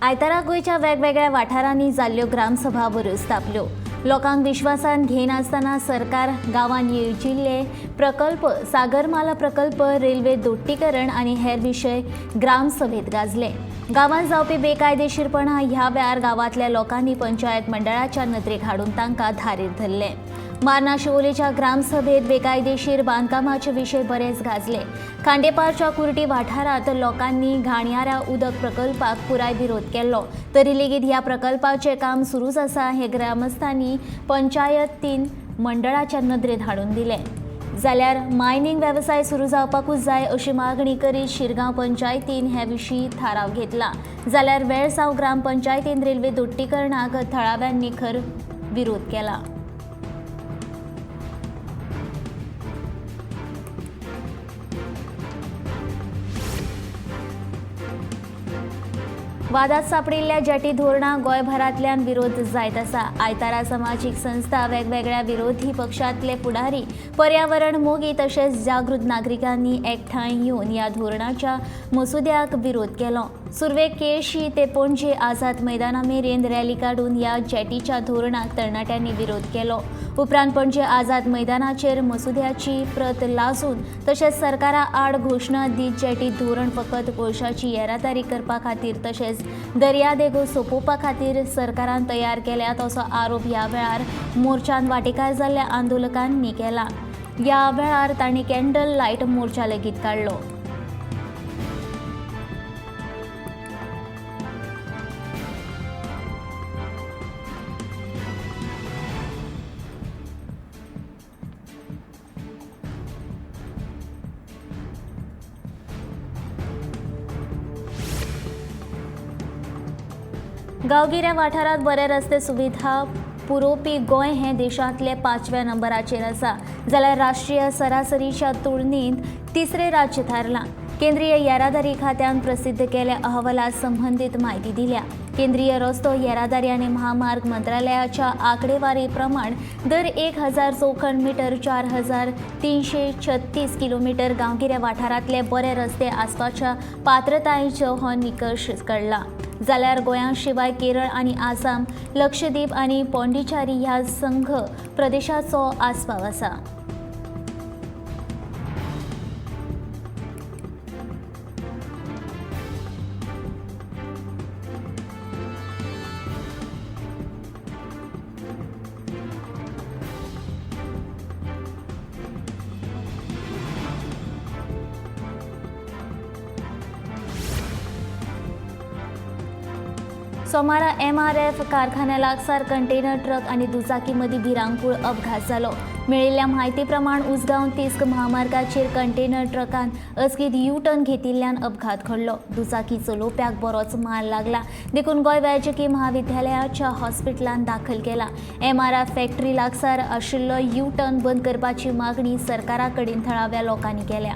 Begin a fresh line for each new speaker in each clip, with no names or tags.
आयतारा गोंयच्या वेगवेगळ्या वाठारांनी जाल्ल्यो ग्रामसभा बऱ्योच तापल्यो. लोकांक विश्वासान घेनासतना सरकार गांवांत येवजिल्ले प्रकल्प, सागरमाला प्रकल्प, रेल्वे दोट्टीकरण आनी हेर विशय ग्रामसभेत गाजले. गांवांत जावपी बेकायदेशीरपणा ह्या वेळार गांवांतल्या लोकांनी पंचायत मंडळाच्या नदरेक हाडून तांकां धारेर धरले. मार्ना शिवोलेच्या ग्रामसभेत बेकायदेशीर बांदकामाचे विशय बरेच गाजले. खांडेपारच्या कुर्टी वाठारांत लोकांनी घाणयाऱ्या उदक प्रकल्पाक पुराय विरोध केल्लो. तरी लेगीत ह्या प्रकल्पाचें काम सुरूच आसा हें ग्रामस्थांनी पंचायतीन मंडळाच्या नदरेत हाडून दिलें. जाल्यार मायनिंग वेवसाय सुरू जावपाकूच जाय अशी मागणी करीत शिरगांव पंचायतीन हे विशीं थाराव घेतला. जाल्यार वेळसांव ग्रामपंचायतीन रेल्वे दोट्टीकरणाक थळाव्यान निखर विरोध केला. वादात सापडिल्ल्या जेटी धोरणाक गोंयभरांतल्यान विरोध जायत आसा. आयतारा समाजीक संस्था, वेगवेगळ्या विरोधी पक्षांतले फुडारी, पर्यावरण मोगी तशेंच जागृत नागरिकांनी एकठांय येवन ह्या धोरणाच्या मसुद्याक विरोध केलो. सुरवेक केळशी ते पणजे आझाद मैदाना मेरेन रॅली काडून ह्या जेटीच्या धोरणाक तरणाट्यांनी विरोध केलो. उपरांत पणजे आझाद मैदानाचेर मसुद्याची प्रत लासून तशेंच सरकारा आड घोशणा दीत जेटी धोरण फकत कोळशाची येरादारी करपा खातीर तशेंच दर्या देगो सोंपोवपा खातीर सरकारान तयार केल्यात असो आरोप ह्या वेळार मोर्चान वांटेकार जाल्ल्या आंदोलकांनी केला. ह्या वेळार तांणी कॅन्डल लायट मोर्चा लेगीत काडलो. गांवगिऱ्या वाठारांत बरे रस्ते सुविधा पुरोवपी गोंय हें देशांतले 5व्या नंबराचेर आसा. जाल्यार राष्ट्रीय सरासरीच्या तुळनेंत तिसरे राज्य थारलां. केंद्रीय येरादारी खात्यान प्रसिद्ध केल्या अहवालात संबंधीत म्हायती दिल्या. केंद्रीय रस्तो येरादारी आनी महामार्ग मंत्रालयाच्या आंकडेवारी प्रमाण दर 1000 चौखण मीटर 4336 किलोमीटर गांवगिऱ्या वाठारांतले बरे रस्ते आसपाच्या पात्रतायेचो हो निकश कळला. जाल्यार गोंया शिवाय केरळ आनी आसाम, लक्षद्वीप आनी पोंडिचेरी ह्या संघ प्रदेशाचो आस्पाव आसा. सोमारा MRF कारखान्या लागसार कंटेनर ट्रक आनी दुचाकी मदीं भिरांकूळ अपघात जालो. मेळिल्ल्या म्हायती प्रमाण उसगांव तिस्क महामार्गाचेर कंटेनर ट्रकान अचकीत U-टर्न घेतिल्ल्यान अपघात घडलो. दुचाकी चलोवप्याक बरोच मार लागला देखून गोंय वैजकी महाविद्यालयाच्या हॉस्पिटलांत दाखल केला. MRF फॅक्टरी लागसार आशिल्लो U-टर्न बंद करपाची मागणी सरकारा कडेन थळाव्या लोकांनी केल्या.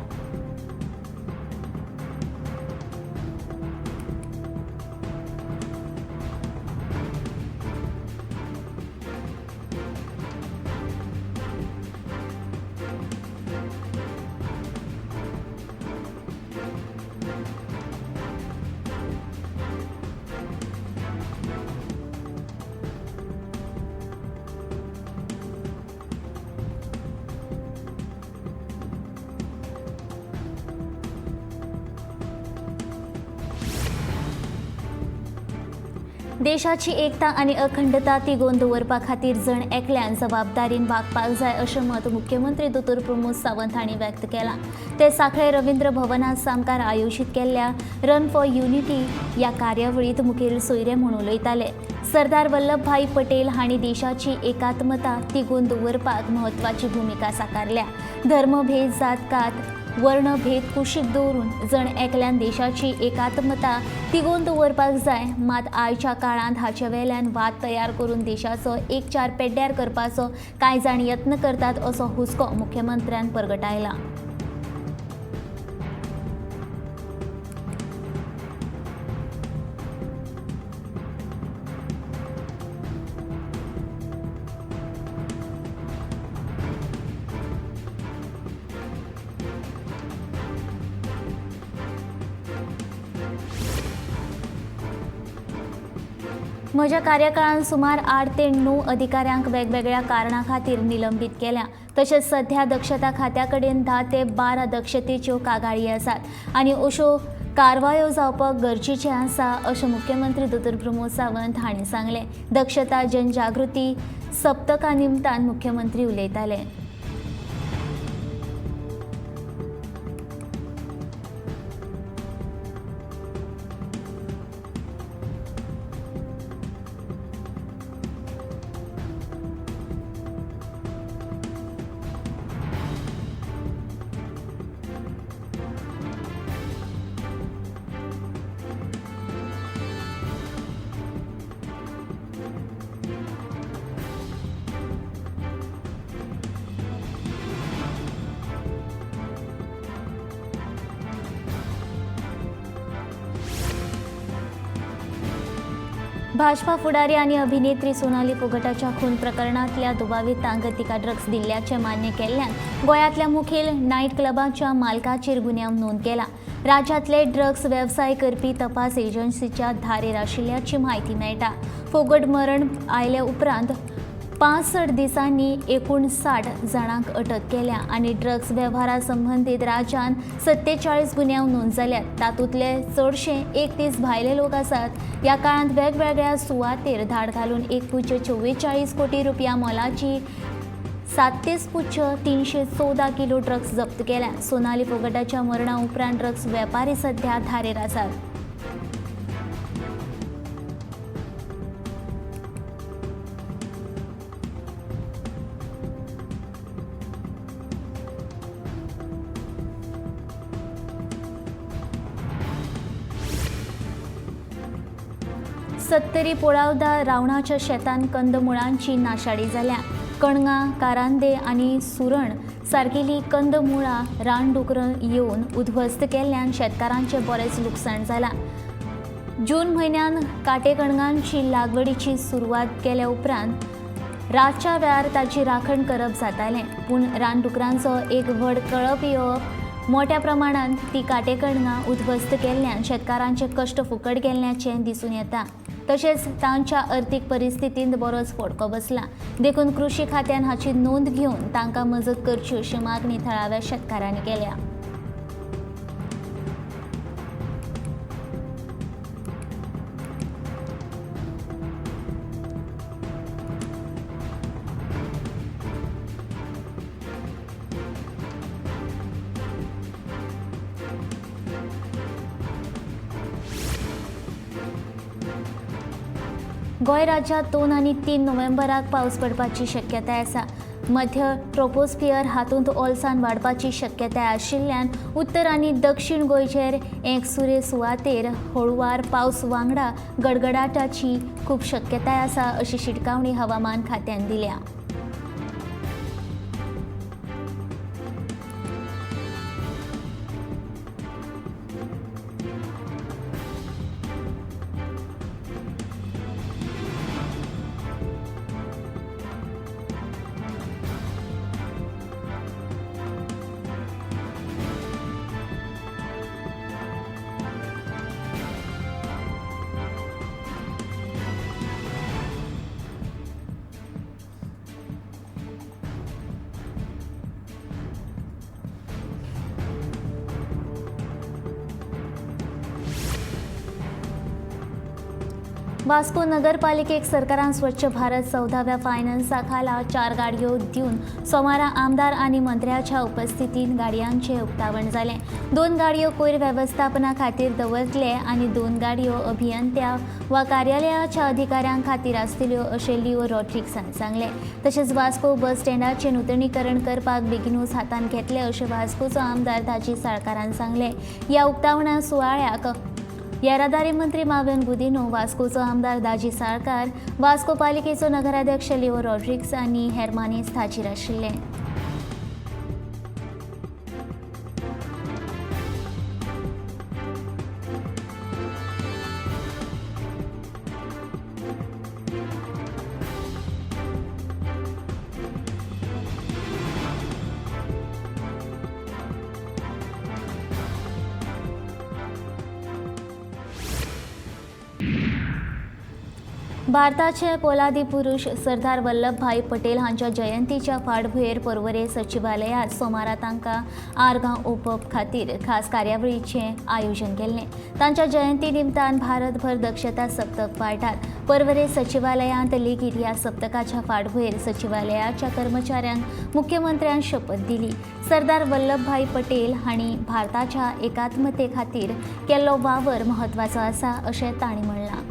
देशाची एकता आनी अखंडता तिगोवन दवरपा खातीर जण एकल्यान जबाबदारीन वागपाक जाय अशें मत मुख्यमंत्री दोतोर प्रमोद सावंत हांणी व्यक्त केलां. ते सांखळे रवींद्र भवनात सामकार आयोजीत केल्ल्या रन फॉर युनिटी ह्या कार्यावळींत मुखेल सोयरे म्हूण उलयताले. सरदार वल्लभभाई पटेल हांणी देशाची एकात्मता तिगोवन दवरपाक म्हत्वाची भुमिका साकारल्या. धर्मभेद, जातकात, वर्णभेद कुशीक दवरून जण एकल्यान देशाची एकात्मता तिगोवन दवरपाक जाय. मात आयच्या काळांत हाचे वेल्यान वाद तयार करून देशाचो एकचार पेड्ड्यार करपाचो कांय जाण यत्न करतात असो हुस्को मुख्यमंत्र्यान परगटायला. म्हज्या कार्यकाळांत सुमार 8 ते 9 अधिकाऱ्यांक वेगवेगळ्या कारणां खातीर निलंबीत केल्या. तशेंच सध्या दक्षता खात्या कडेन 10 ते 12 दक्षतेच्यो कागाळी आसात आनी अश्यो कारवायो जावपाक गरजेचें आसा अशें मुख्यमंत्री दोतोर प्रमोद सावंत हांणी सांगलें. दक्षता जनजागृती सप्तका निमतान मुख्यमंत्री उलयताले. भाजपा फुडारी आनी अभिनेत्री सोनाली फोगटाच्या खून प्रकरणांतल्या दुबावितांक तिका ड्रग्स दिल्ल्याचें मान्य केल्ल्यान गोंयांतल्या मुखेल नायट क्लबांच्या मालकाचेर गुन्यांव नोंद केला. राज्यांतले ड्रग्स वेवसाय करपी तपास एजन्सीच्या धारेर आशिल्ल्याची म्हायती मेळटा. फोगट मरण आयले उपरांत 65 दिसांनी 59 जाणांक अटक केल्या आनी ड्रग्स वेव्हारा संबंदीत राज्यान 47 गुन्यांव नोंद जाल्यात. तातूंतले चडशे 31 भायले लोक आसात. ह्या काळांत वेगवेगळ्या सुवातेर धाड घालून 1.44 कोटी रुपया मोलाची 37.314 किलो ड्रग्स जप्त केल्या. सोनाली फोगटाच्या मरणा उपरांत ड्रग्स वेपारी सध्या धारेर आसात. सत्तरी पोळावदा रावणाच्या शेतान कंदमुळांची नाशाडी जाल्या. कणगां, कारांदे आनी सुरण सारकेली कंदमुळां रानडुकरां येवन उध्वस्त केल्ल्यान शेतकारांचें बरेंच लुकसाण जालां. जून म्हयन्यान काटे कणगांची लागवडीची सुरवात केल्या उपरांत रातच्या वेळार ताची राखण करप जातालें, पूण रानडुकरांचो एक व्हड कळप येवप मोठ्या प्रमाणांत ती काटे कणगां उध्वस्त केल्ल्यान शेतकारांचे कश्ट फुकट गेल्ल्याचें दिसून येता. तशेंच तांच्या अर्थीक परिस्थितींत बरोच फटको बसला. देखून कृशी खात्यान हाची नोंद घेवन तांकां मजत करची अशी मागणी थळाव्या शेतकारांनी केल्या. गोंय राज्यांत 2 आनी 3 नोव्हेंबराक पावस पडपाची शक्यताय आसा. मध्य ट्रोपोस्फियर हातूंत ओलसाण वाडपाची शक्यताय आशिल्ल्यान उत्तर आनी दक्षिण गोंयचेर एकसुरे सुवातेर हळुवार पावस वांगडा गडगडाटाची खूब शक्यताय आसा अशी शिटकावणी हवामान खात्यान दिल्या. वास्को नगरपालिकेक सरकारान स्वच्छ भारत 14व्या फायनान्सा खाला 4 गाडयो दिवन सोमारा आमदार आनी मंत्र्याच्या उपस्थितीत गाडयांचे उक्तावण जालें. 2 गाडयो कोयर वेवस्थापना खातीर दवरतले आनी 2 गाडयो अभियंत्या वा कार्यालयाच्या अधिकाऱ्यां खातीर आसतल्यो अशें लिओ रॉड्रिक्सान सांगलें. तशेंच वास्को बस स्टँडाचें नूतनीकरण करपाक बेगीनूच हातांत घेतले अशें वास्कोचो आमदार दाजी साळकारान सांगलें. ह्या उक्तावणा सुवाळ्याक येरादारी मंत्री मावियन गुदिनो, वास्कोचो आमदार दाजी साळकार, वास्को पालिकेचो नगराध्यक्ष लिओ रॉड्रिक्स आनी हेर मानेस्त हाजीर आशिल्ले. भारताचे पोलादी पुरुष सरदार वल्लभभाई पटेल हांच्या जयंतीच्या फाटभुंयेर पर्वरे सचिवालयात सोमारा तांकां आर्गां ओंपप खातीर खास कार्यावळीचें आयोजन केल्लें। तांच्या जयंती निमतान भारतभर दक्षता सप्तक पाळटात। पर्वरे सचिवालयांत लेगीत ह्या सप्तकाच्या फाटभुंयेर सचिवालयाच्या कर्मचाऱ्यांक मुख्यमंत्र्यान शपथ दिली। सरदार वल्लभभाई पटेल हांणी भारताच्या एकात्मते खातीर केल्लो वावर म्हत्वाचो आसा अशें तांणी म्हणलां।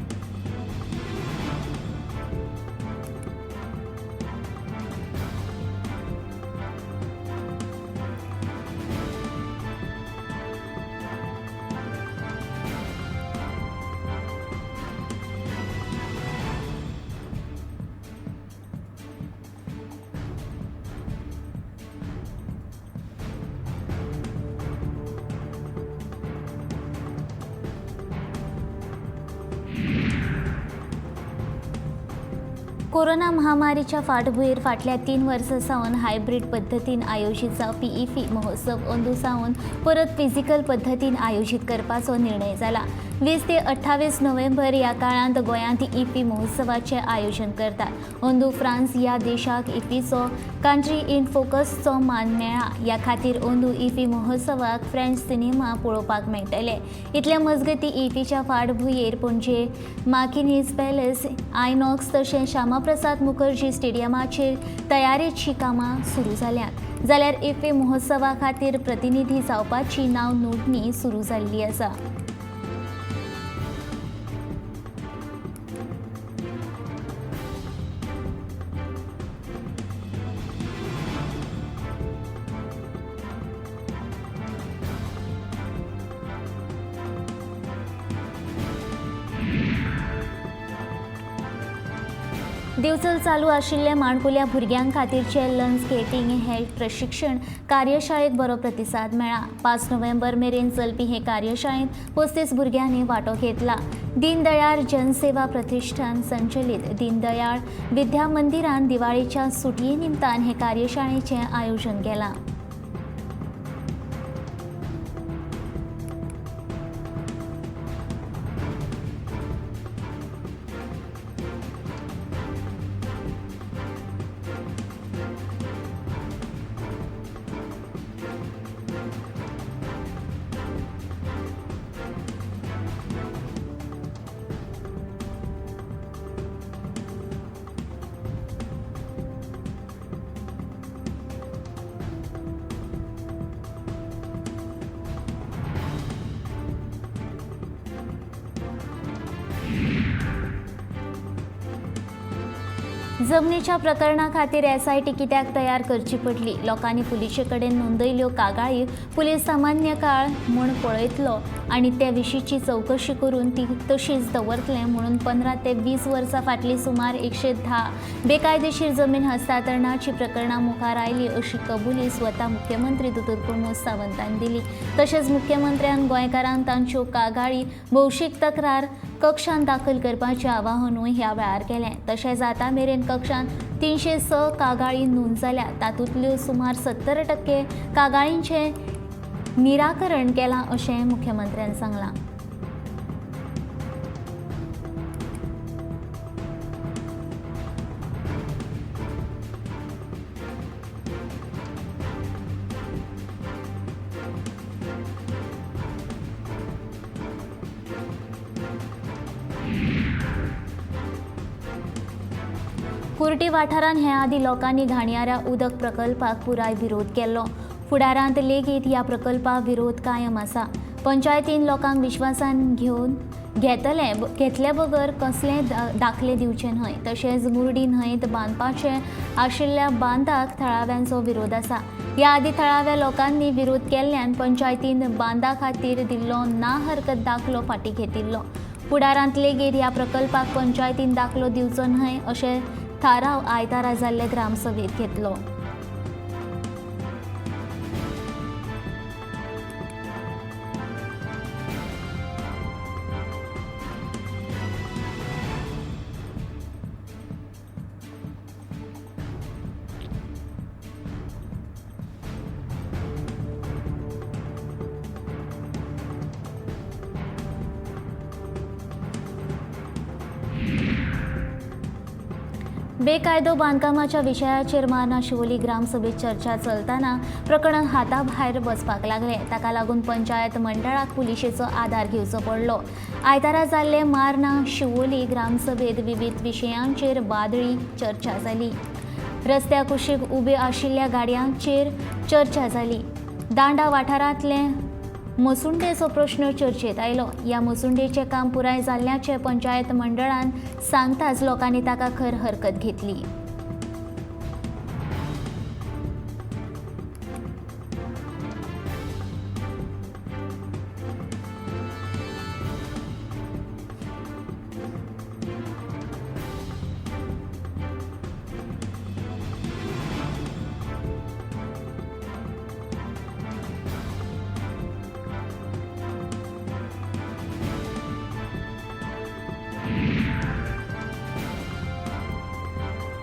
कोरोना महामारीच्या फाटभुंयेर फाटल्या 3 वर्सां सावन हायब्रीड पद्दतीन आयोजीत जावपी इफ्फी महोत्सव अंदू सावन परत फिजिकल पद्दतीन आयोजीत करपाचो निर्णय जाला। 20 ते 28 नोव्हेंबर ह्या काळांत गोंयांत इफ्फी महोत्सवाचें आयोजन करतात। अंदू फ्रांस ह्या देशाक इफ्फीचो कंट्री इन फोकसचो मान मेळ्ळा। ह्या खातीर अंदू इफ्फी महोत्सवाक फ्रेंच सिनेमा पळोवपाक मेळटले। इतले मजगतीं इफ्फीच्या फाटभुंयेर पणजे मार्किनीज पॅलेस, आयनॉक्स तशेंच श्यामाप्रसाद मुखर्जी स्टेडियमाचेर तयारेचीं कामां सुरू जाल्यांत। जाल्यार इफ्फी महोत्सवा खातीर प्रतिनिधी जावपाची नांव नोंदणी सुरू जाल्ली आसा। दिवचल चालू आशिल्ले माणकुल्या भुरग्यां खातीरचे लन स्केटिंग हे प्रशिक्षण कार्यशाळेक बरो प्रतिसाद मेळ्ळा। 5 नोव्हेंबर मेरेन चलपी हे कार्यशाळेंत 35 भुरग्यांनी वांटो घेतला। दीनदयाळ जनसेवा प्रतिष्ठान संचलीत दीनदयाळ विद्या मंदिरान दिवाळीच्या सुटये निमतान हे कार्यशाळेचें आयोजन केलां। जमनीच्या प्रकरणा खातीर SIT कित्याक तयार करची पडली? लोकांनी पुलिशे कडेन नोंदयल्ल्यो कागाळी पुलीस सामान्य काळ म्हूण पळयतलो आनी ते विशींची चवकशी करून ती तशीच दवरतले म्हणून 15 ते 20 वर्सां फाटली सुमार 110 बेकायदेशीर जमीन हस्तांतरणाची प्रकरणां मुखार आयली अशी कबुली स्वता मुख्यमंत्री दोतोर प्रमोद सावंतान दिली। तशेंच मुख्यमंत्र्यान गोंयकारांक तांच्यो कागाळी भौशीक तक्रार कक्षांत दाखल करपाचें आवाहनूय ह्या वेळार केलें। तशेंच आतां मेरेन कक्षांत 306 कागाळी नोंद जाल्या, तातूंतल्यो सुमार 70% कागाळींचें निराकरण केलां अशें मुख्यमंत्र्यान सांगलां। कुर्टी वाठारांत हे आदीं लोकांनी घाणयाऱ्या उदक प्रकल्पाक पुराय विरोध केल्लो। फुडारांत लेगीत ह्या प्रकल्पाक विरोध कायम आसा। पंचायतीन लोकांक विश्वासान घेतले बगर कसलेय दाखले दिवचे न्हय। तशेंच मुर्डी न्हंयत बांदपाचे आशिल्ल्या बांदाक थळाव्यांचो विरोध आसा। ह्या आदीं थळाव्या लोकांनी विरोध केल्ल्यान पंचायतीन बांदा खातीर दिल्लो ना हरकत दाखलो फाटीं घेतिल्लो। फुडारांत लेगीत ह्या प्रकल्पाक पंचायतीन दाखलो दिवचो न्हय अशें थाराव आयतारा जाल्ले ग्रामसभेत घेतलो। बेकायदो बांदकामाच्या विशयाचेर मारना शिवोली ग्रामसभेत चर्चा चलताना प्रकरण हाताभायर वचपाक लागले। ताका लागून पंचायत मंडळाक पुलिशेचो आधार घेवचो पडलो। आयतारा जाल्ले मारना शिवोली ग्रामसभेत विविध विशयांचेर वादळी चर्चा जाली। रस्त्या कुशीक उबे आशिल्ल्या गाडयांचेर चर्चा जाली। दांडा वाठारांतले मसुंडेचो प्रश्न चर्चेत आयलो। या मसुंडेचें काम पुराय जाल्ल्याचे पंचायत मंडळान सांगताच लोकांनी ताका खर हरकत घेतली।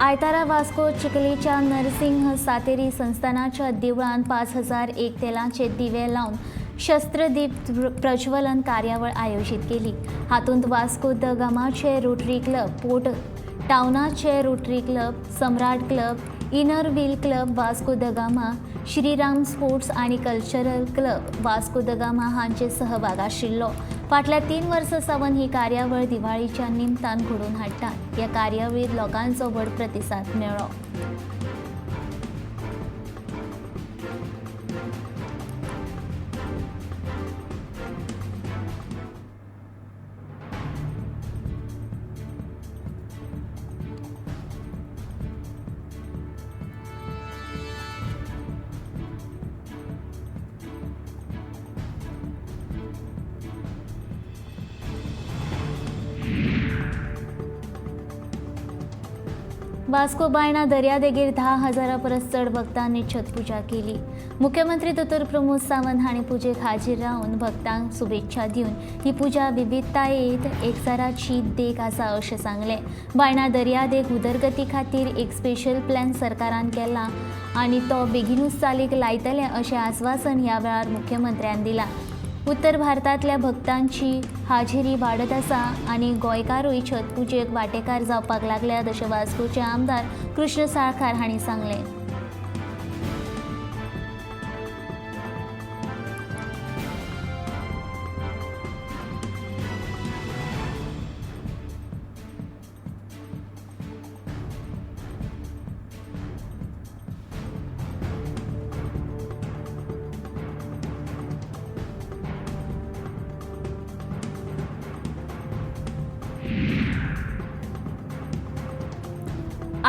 आयतारा वास्को चिखलीच्या नरसिंह सातेरी संस्थानाच्या देवळान 5001 तेलाचे दिवे लावन शस्त्रदीप प्रज्वलन कार्यावळ आयोजित केली। हातूंत वास्को द गामाचे रोटरी क्लब, पोर्ट टाउनाचे Rotary club, Samrat club, inner wheel club Vasco da Gama, Shriram sports आणि कल्चरल क्लब वास्को द गामा हांचे सहभाग आशिल्लो। फाटल्या 3 वर्सां सावन ही कार्यावळ दिवाळीच्या निमतान घडोवन हाडटात। ह्या कार्यावळीत लोकांचो व्हड प्रतिसाद मेळ्ळो। वास्को बायणा दर्यादेगेर 10,000 परस चड भक्तांनी छटपूजा केली। मुख्यमंत्री दोतोर प्रमोद सावंत हांणी पुजेक हाजीर रावन भक्तांक शुभेच्छा दिवन ही पुजा विविधतायेंत एकचाराची देख आसा अशें सांगलें। बायणा दर्यादेग उदरगती खातीर एक स्पेशल प्लॅन सरकारान केला आनी तो बेगीनूच चालीक लायतले अशें आस्वासन ह्या वेळार मुख्यमंत्र्यान दिलां। उत्तर भारतांतल्या भक्तांची हाजेरी वाडत आसा आनी गोंयकारूय छटपुजेक वांटेकार जावपाक लागल्यात अशें वास्कोचे आमदार कृष्ण साळकार हांणी सांगलें।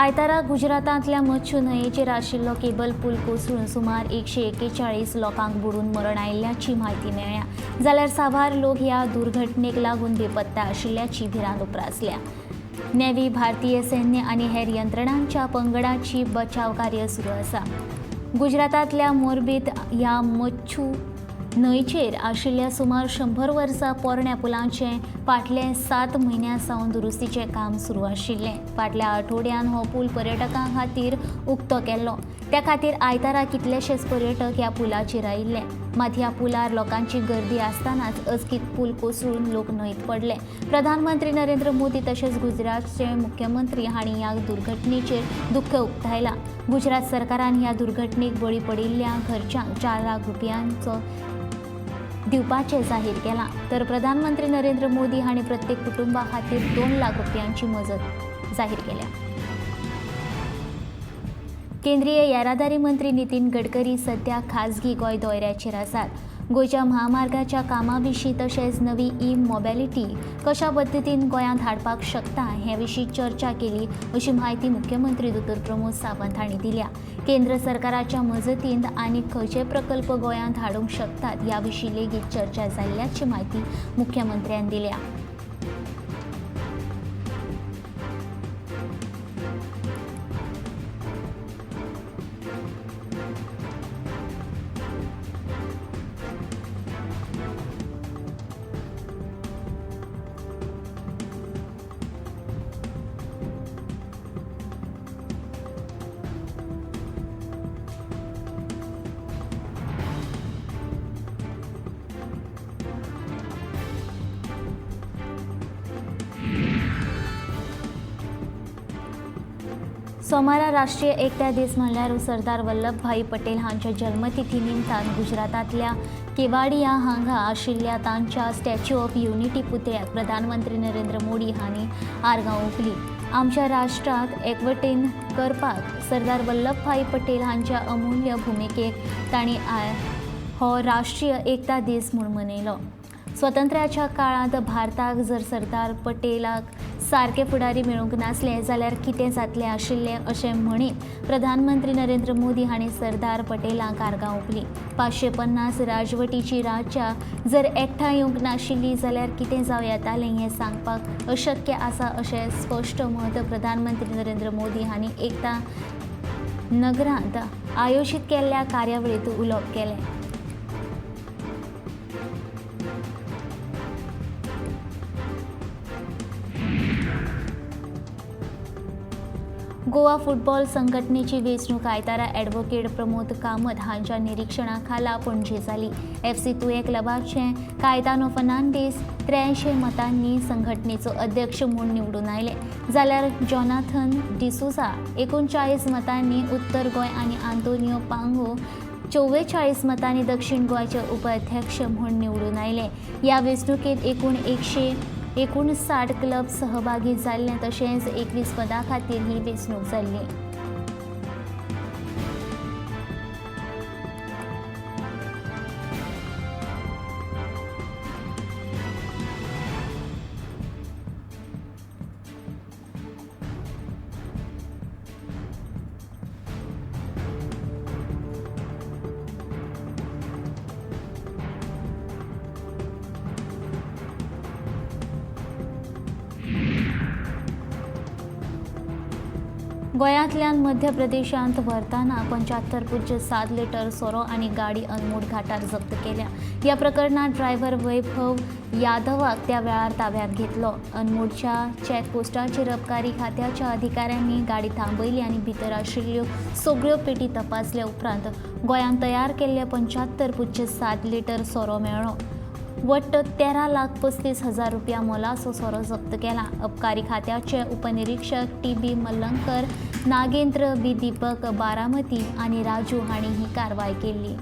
आयतारा गुजरातांतल्या मच्छू न्हंयेचेर आशिल्लो केबल पूल कोसळून सुमार 141 लोकांक बुडून मरण आयिल्ल्याची म्हायती मेळ्ळ्या। जाल्यार साबार लोक ह्या दुर्घटनेक लागून बेपत्ता आशिल्ल्याची भिरांत उप्रासल्या। नेव्ही, भारतीय सैन्य आनी हेर यंत्रणांच्या पंगडाची बचाव कार्य सुरू आसा। गुजरातांतल्या मोरबीत ह्या मच्छू न्हंयचेर आशिल्ल्या सुमार 100 वर्सां पोरण्या पुलांचें फाटले 7 म्हयन्यां सावन दुरुस्तीचें काम सुरू आशिल्लें। फाटल्या आठवड्यान हो पूल पर्यटकां खातीर उक्तो केल्लो। त्या खातीर आयतारा कितलेशेच पर्यटक ह्या पुलाचेर आयिल्ले। मात ह्या पुलार लोकांची गर्दी आसतनाच अचकीत पूल कोसळून लोक न्हंयत पडले। प्रधानमंत्री नरेंद्र मोदी तशेंच गुजरातचे मुख्यमंत्री हांणी ह्या दुर्घटनेचेर दुख्ख उक्तायलां। गुजरात सरकारान ह्या दुर्घटनेक बळी पडिल्ल्या घरच्यांक 4 लाख रुपयांचो दिवपाचें जाहीर केलां, तर प्रधानमंत्री नरेंद्र मोदी हांणी प्रत्येक कुटुंबा खातीर 2 लाख रुपयांची मजत जाहीर केल्या। केंद्रीय येरादारी मंत्री नितीन गडकरी सध्या खाजगी गोंय दौऱ्याचेर आसात। गोंयच्या महामार्गाच्या कामाविशीं तशेंच नवी ई-मोबिलिटी कशा पद्दतीन गोंयांत हाडपाक शकता हे विशीं चर्चा केली अशी माहिती मुख्यमंत्री दोतोर प्रमोद सावंत हांणी दिल्या। केंद्र सरकाराच्या मजतींत आनीक खंयचे प्रकल्प गोंयांत हाडूंक शकतात ह्या विशीं लेगीत चर्चा जाल्ल्याची माहिती मुख्यमंत्र्यान दिल्या। सोमारा राष्ट्रीय एकता दीस म्हणल्यार सरदार वल्लभभाई पटेल हांच्या जल्मतिथी निमतान गुजरातांतल्या केवाडिया हांगा आशिल्ल्या तांच्या स्टॅच्यू ऑफ युनिटी पुतळ्याक प्रधानमंत्री नरेंद्र मोदी हांणी आर्गां ओंपलीं. आमच्या राष्ट्राक एकवटीन करपाक सरदार वल्लभभाई पटेल हांच्या अमूल्य भुमिकेक तांणी हो राष्ट्रीय एकता दीस म्हूण मनयलो. स्वातंत्र्याच्या काळांत भारताक जर सरदार पटेलाक सारके फुडारी मेळूंक नासले जाल्यार कितें जातलें आशिल्लें अशें म्हणीत प्रधानमंत्री नरेंद्र मोदी हांणी सरदार पटेलाक आर्गां ओंपलीं. 550 राजवटीची राज्यां जर एकठांय येवंक नाशिल्लीं जाल्यार कितें जावं येतालें हें सांगपाक अशक्य आसा अशें स्पश्ट मत प्रधानमंत्री नरेंद्र मोदी हांणी एकता नगरांत आयोजीत केल्ल्या कार्यावळींत उलोवप केलें. गोवा फुटबॉल संघटनेची वेंचणूक आयतारा ॲडव्होकेट प्रमोद कामत हांच्या निरीक्षणा खाला पणजे जाली. FC तुये क्लबाचे कायतानो फर्नांडीस 83 मतांनी संघटनेचो अध्यक्ष म्हूण निवडून आयले जाल्यार जॉनाथन डिसुजा 39 मतांनी उत्तर गोंय आनी आंतोनियो पांगो 44 मतांनी दक्षिण गोंयचे उपाध्यक्ष म्हूण निवडून आयले. ह्या वेंचणुकेंत एकूण 159 क्लब सहभागी जाल्ले तशेंच 21 पदां खातीर ही वेंचणूक जाल्ली. गोंयांतल्यान मध्य प्रदेशांत व्हरतना 75.7 लिटर सोरो आनी गाडी अनमोड घाटार जप्त केल्या. ह्या प्रकरणात ड्रायव्हर वैभव यादवाक त्या वेळार ताब्यात घेतलो. अनमोडच्या चॅकपोस्टाचेर अबकारी खात्याच्या अधिकाऱ्यांनी गाडी थांबयली आनी भितर आशिल्ल्यो सगळ्यो पेटी तपासल्या उपरांत गोंयांत तयार केल्ले 75.7 लिटर सोरो मेळ्ळो. वट्ट 13,35,000 रुपया मोलाचो सोरो जप्त केला. अबकारी खात्याचे उपनिरीक्षक TB मल्लंकर, नागेंद्र B दीपक बारामती आनी राजू हांणी ही कारवाय केली.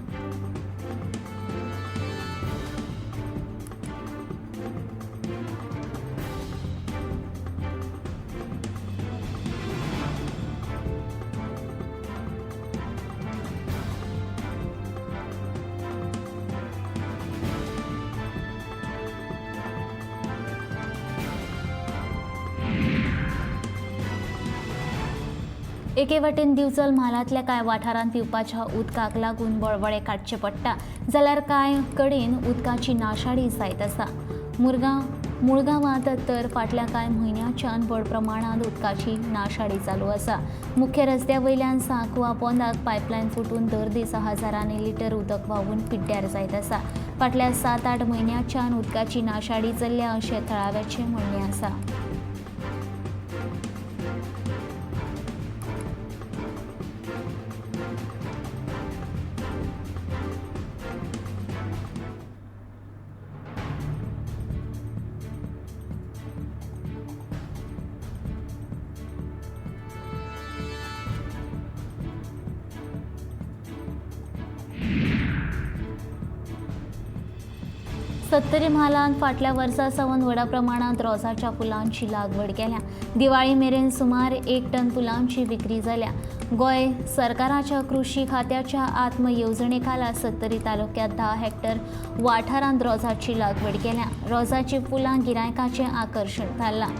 एके वटेन दिवचल म्हालांतल्या कांय वाठारांत पिवपाच्या उदकाक लागून बळबळे काडचे पडटा जाल्यार कांय कडेन उदकाची नाशाडी जायत आसा. मुळगांवांत तर फाटल्या कांय म्हयन्यांच्यान व्हड प्रमाणांत उदकाची नाशाडी चालू आसा. मुख्य रस्त्या वयल्यान सांकवाळ पोंदाक पायपलायन फुटून दर दिसा हजारांनी लिटर उदक व्हांवून पिड्ड्यार जायत आसा. फाटल्या 7-8 म्हयन्यांच्यान उदकाची नाशाडी चल्ल्या अशें थळाव्याचें म्हणणें आसा. सत्तरी म्हालांत फाटल्या वर्सा सावन व्हड प्रमाणांत रोजाच्या फुलांची लागवड केल्या. दिवाळी मेरेन सुमार 1 टन फुलांची विक्री जाल्या. गोंय सरकाराच्या कृषी खात्याच्या आत्म येवजणे खाला सत्तरी तालुक्यांत 10 हेक्टर वाठारांत रोजाची लागवड केल्या. रोजाची फुलां गिरायकांचें आकर्शण थारलां.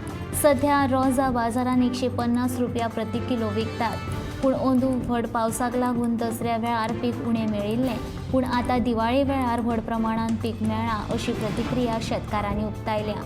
सध्या रोजां बाजारांत 150 रुपया प्रति किलो विकतात. पूण अंदू व्हड पावसाक लागून दसऱ्या वेळार पीक उणें मेळिल्लें. पूण आतां दिवाळे वेळार व्हड प्रमाणांत पीक मेळ्ळां अशी प्रतिक्रिया शेतकारांनी उक्तायल्या.